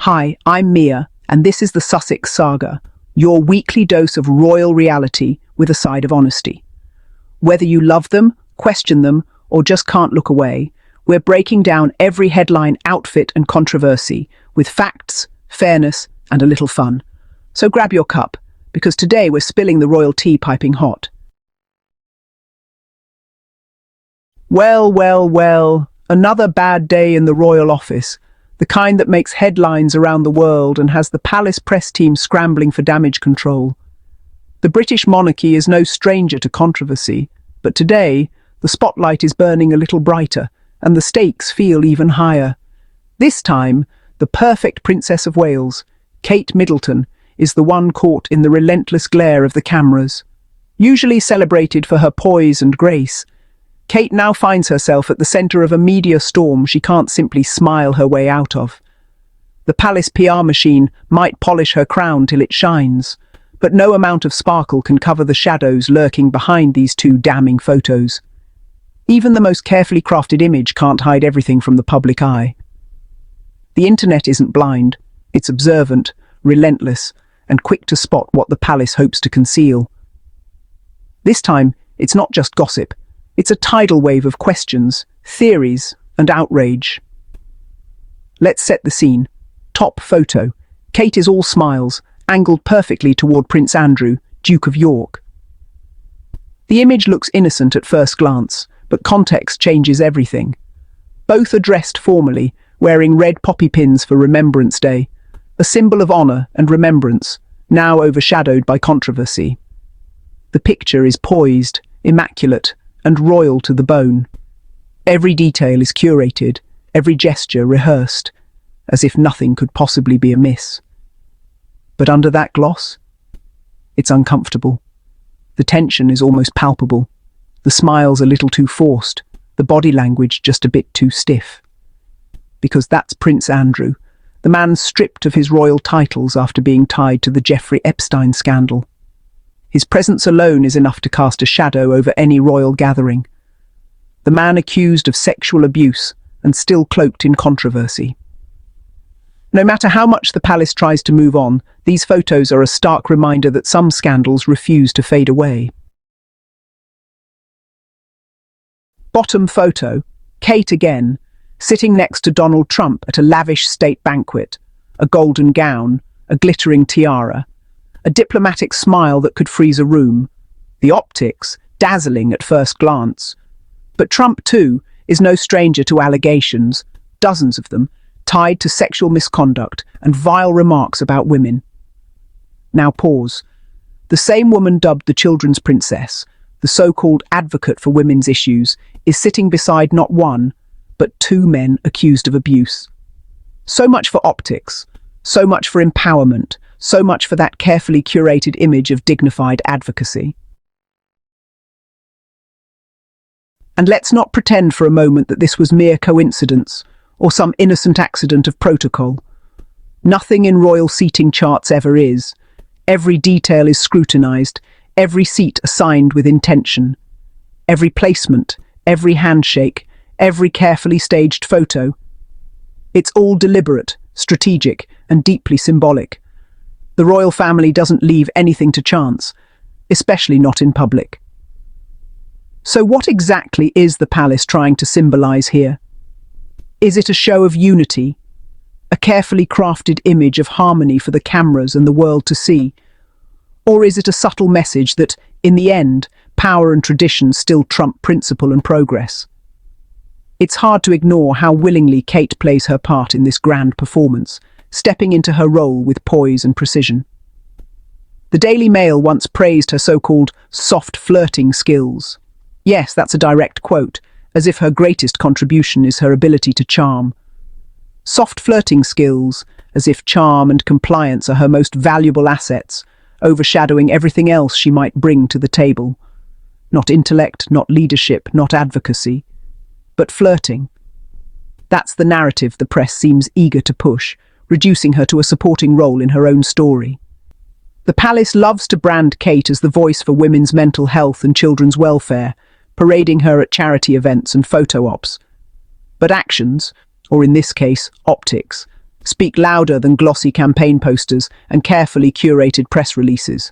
Hi, I'm Mia, and this is the Sussex Saga, your weekly dose of royal reality with a side of honesty. Whether you love them, question them, or just can't look away, we're breaking down every headline, outfit and controversy with facts, fairness, and a little fun. So grab your cup, because today we're spilling the royal tea piping hot. Well, another bad day in the royal office. The kind that makes headlines around the world and has the palace press team scrambling for damage control. The British monarchy is no stranger to controversy, but today the spotlight is burning a little brighter and the stakes feel even higher. This time, the perfect Princess of Wales, Kate Middleton, is the one caught in the relentless glare of the cameras. Usually celebrated for her poise and grace, Kate now finds herself at the centre of a media storm she can't simply smile her way out of. The palace PR machine might polish her crown till it shines, but no amount of sparkle can cover the shadows lurking behind these two damning photos. Even the most carefully crafted image can't hide everything from the public eye. The internet isn't blind, it's observant, relentless, and quick to spot what the palace hopes to conceal. This time, it's not just gossip. It's a tidal wave of questions, theories, and outrage. Let's set the scene. Top photo. Kate is all smiles, angled perfectly toward Prince Andrew, Duke of York. The image looks innocent at first glance, but context changes everything. Both are dressed formally, wearing red poppy pins for Remembrance Day, a symbol of honour and remembrance, now overshadowed by controversy. The picture is poised, immaculate, and royal to the bone. Every detail is curated, every gesture rehearsed, as if nothing could possibly be amiss. But under that gloss, it's uncomfortable. The tension is almost palpable. The smiles a little too forced, the body language just a bit too stiff. Because that's Prince Andrew, the man stripped of his royal titles after being tied to the Jeffrey Epstein scandal. His presence alone is enough to cast a shadow over any royal gathering. The man accused of sexual abuse and still cloaked in controversy. No matter how much the palace tries to move on, these photos are a stark reminder that some scandals refuse to fade away. Bottom photo, Kate again, sitting next to Donald Trump at a lavish state banquet, a golden gown, a glittering tiara, a diplomatic smile that could freeze a room, the optics dazzling at first glance. But Trump, too, is no stranger to allegations, dozens of them, tied to sexual misconduct and vile remarks about women. Now pause. The same woman dubbed the children's princess, the so-called advocate for women's issues, is sitting beside not one, but two men accused of abuse. So much for optics, so much for empowerment, so much for that carefully curated image of dignified advocacy. And let's not pretend for a moment that this was mere coincidence or some innocent accident of protocol. Nothing in royal seating charts ever is. Every detail is scrutinized, every seat assigned with intention. Every placement, every handshake, every carefully staged photo. It's all deliberate, strategic, and deeply symbolic. The royal family doesn't leave anything to chance, especially not in public. So what exactly is the palace trying to symbolize here? Is it a show of unity, a carefully crafted image of harmony for the cameras and the world to see? Or is it a subtle message that, in the end, power and tradition still trump principle and progress? It's hard to ignore how willingly Kate plays her part in this grand performance, stepping into her role with poise and precision. The Daily Mail once praised her so-called soft flirting skills. Yes, that's a direct quote, as if her greatest contribution is her ability to charm. Soft flirting skills, as if charm and compliance are her most valuable assets, overshadowing everything else she might bring to the table. Not intellect, not leadership, not advocacy, but flirting. That's the narrative the press seems eager to push, reducing her to a supporting role in her own story. The palace loves to brand Kate as the voice for women's mental health and children's welfare, parading her at charity events and photo ops. But actions, or in this case, optics, speak louder than glossy campaign posters and carefully curated press releases.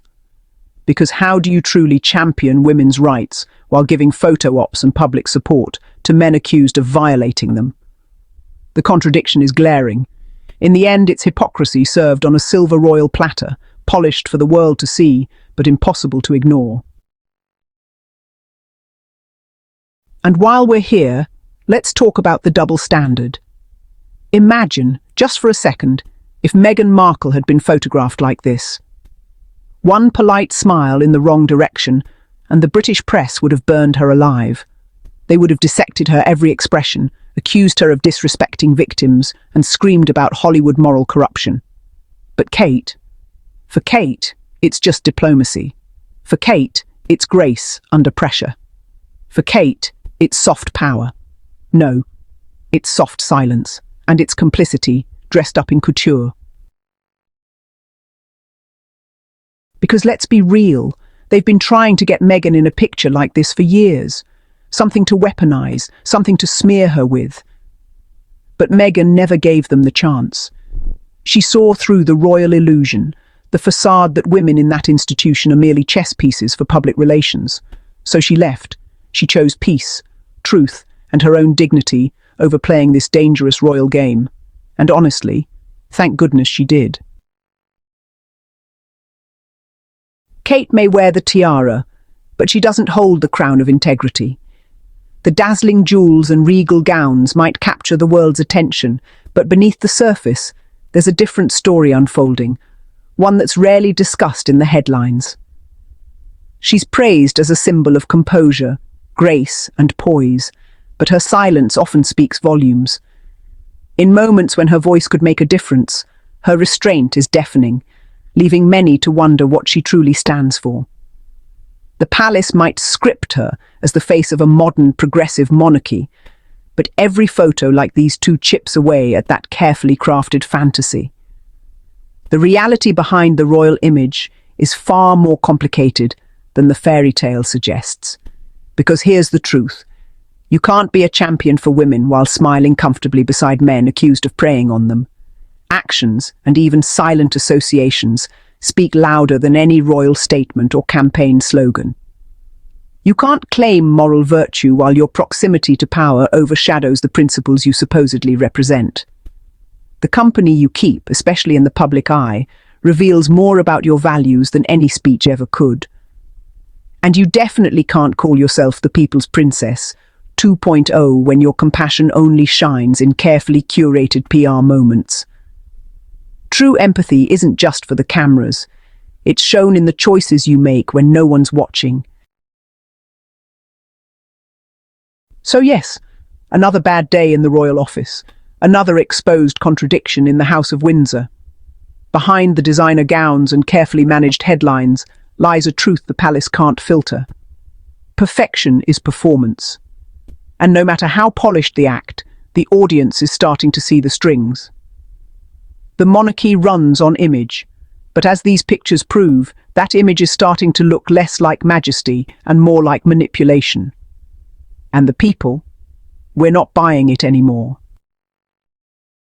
Because how do you truly champion women's rights while giving photo ops and public support to men accused of violating them? The contradiction is glaring. In the end, it's hypocrisy served on a silver royal platter, polished for the world to see, but impossible to ignore. And while we're here, let's talk about the double standard. Imagine, just for a second, if Meghan Markle had been photographed like this. One polite smile in the wrong direction, and the British press would have burned her alive. They would have dissected her every expression, accused her of disrespecting victims, and screamed about Hollywood moral corruption. But for Kate, it's just diplomacy. For Kate, it's grace under pressure. For Kate, it's soft power. No, it's soft silence, and it's complicity dressed up in couture. Because let's be real, they've been trying to get Meghan in a picture like this for years. Something to weaponize, something to smear her with. But Meghan never gave them the chance. She saw through the royal illusion, the facade that women in that institution are merely chess pieces for public relations. So she left. She chose peace, truth, and her own dignity over playing this dangerous royal game. And honestly, thank goodness she did. Kate may wear the tiara, but she doesn't hold the crown of integrity. The dazzling jewels and regal gowns might capture the world's attention, but beneath the surface, there's a different story unfolding, one that's rarely discussed in the headlines. She's praised as a symbol of composure, grace, and poise, but her silence often speaks volumes. In moments when her voice could make a difference, her restraint is deafening, leaving many to wonder what she truly stands for. The palace might script her as the face of a modern, progressive monarchy, but every photo like these two chips away at that carefully crafted fantasy. The reality behind the royal image is far more complicated than the fairy tale suggests. Because here's the truth. You can't be a champion for women while smiling comfortably beside men accused of preying on them. Actions, and even silent associations, speak louder than any royal statement or campaign slogan. You can't claim moral virtue while your proximity to power overshadows the principles you supposedly represent. The company you keep, especially in the public eye, reveals more about your values than any speech ever could. And you definitely can't call yourself the people's princess 2.0 when your compassion only shines in carefully curated PR moments. True empathy isn't just for the cameras. It's shown in the choices you make when no one's watching. So yes, another bad day in the royal office. Another exposed contradiction in the House of Windsor. Behind the designer gowns and carefully managed headlines lies a truth the palace can't filter. Perfection is performance. And no matter how polished the act, the audience is starting to see the strings. The monarchy runs on image, but as these pictures prove, that image is starting to look less like majesty and more like manipulation. And the people, we're not buying it anymore.